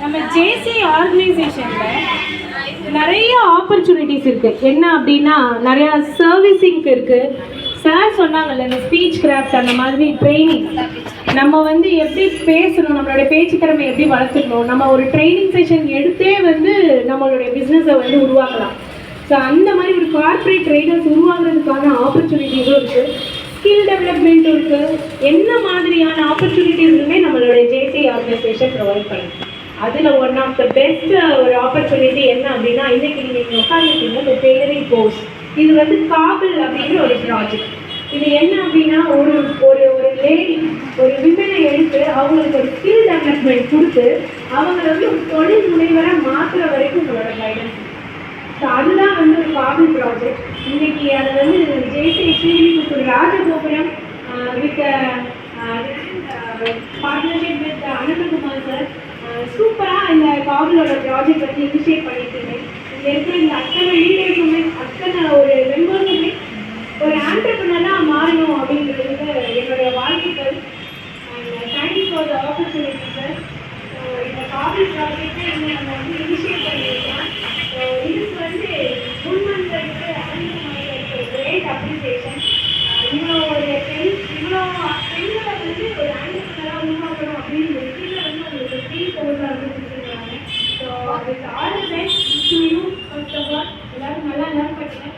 நம்ம ஜேசி ஆர்கனைசேஷனில் நிறைய ஆப்பர்ச்சுனிட்டிஸ் இருக்குது. என்ன அப்படின்னா நிறையா சர்வீசிங்க்கு இருக்குது. சார் சொன்னாங்கல்ல இந்த ஸ்பீச் கிராஃப்ட் அந்த மாதிரி ட்ரைனிங், நம்ம வந்து எப்படி பேசணும், நம்மளுடைய பேச்சு திறமை எப்படி வளர்த்துக்கணும், நம்ம ஒரு ட்ரைனிங் செஷன் எடுத்தே வந்து நம்மளுடைய பிஸ்னஸை வந்து உருவாக்கலாம். ஸோ அந்த மாதிரி ஒரு கார்பரேட் ட்ரைனர்ஸ் உருவாக்குறதுக்கான ஆப்பர்ச்சுனிட்டிஸும் இருக்குது, ஸ்கில் டெவலப்மெண்ட்டும் இருக்குது. என்ன மாதிரியான ஆப்பர்ச்சுனிட்டிஸுமே நம்மளுடைய ஜேசி ஆர்கனைசேஷன் ப்ரொவைட் பண்ணுது. அதில் ஒன் ஆஃப் த பெஸ்ட் ஒரு ஆப்பர்ச்சுனிட்டி என்ன அப்படின்னா, இன்றைக்கி நீங்கள் உட்காந்துருக்கீங்க இந்த டெய்லரிங் கோர்ஸ். இது வந்து காபிள் அப்படிங்கிற ஒரு ப்ராஜெக்ட். இது என்ன அப்படின்னா ஒரு ஒரு ஒரு லேடி ஒரு விமனை எடுத்து அவங்களுக்கு ஒரு ஸ்கில் டெவலப்மெண்ட் கொடுத்து அவங்களை வந்து ஒரு தொழில் முனைவராக மாற்றுற வரைக்கும் உங்களோட கைடன்ஸ். ஸோ அதுதான் வந்து ஒரு காபிள் ப்ராஜெக்ட். இன்னைக்கு அதை வந்து JC Srivilliputhur Rajagopuram with partnership with Ananthakumar sir சூப்பராக இந்த காபிளோட ப்ராஜெக்ட் வந்து இனிஷியேட் பண்ணியிருக்கீங்க. இங்கே இருக்கிற இந்த அத்தனை லீடர்ஸுமே அத்தனை ஒரு மெம்பர்ஸுமே ஒரு ஆண்டர்பிரினராக மாறணும் அப்படின்றது என்னுடைய வாழ்த்துக்கள். And thank you for the opportunity sir. இந்த காபிள் ப்ராஜெக்டை இங்கே நம்ம வந்து இனிஷியேட் பண்ணியிருக்கோம். இதுக்கு வந்து முன்வந்ததுக்கு அனந்தகுமாருக்கு கிரேட் அப்ரிசியேஷன். இவ்வளோ ஒரு இவ்வளோ பெண்களை வந்து ஒரு ஆண்டர்பிரினராக உருவாக்கணும் அப்படின்னு ஒரு கீழே வந்து உங்களுக்கு ஃப்ரீ கோர்ஸாக வந்து கொடுத்துருக்காங்க. ஸோ அதுக்கு all the best to you. First of all எல்லாரும் நல்லா லேர்ன் பண்ணுங்க.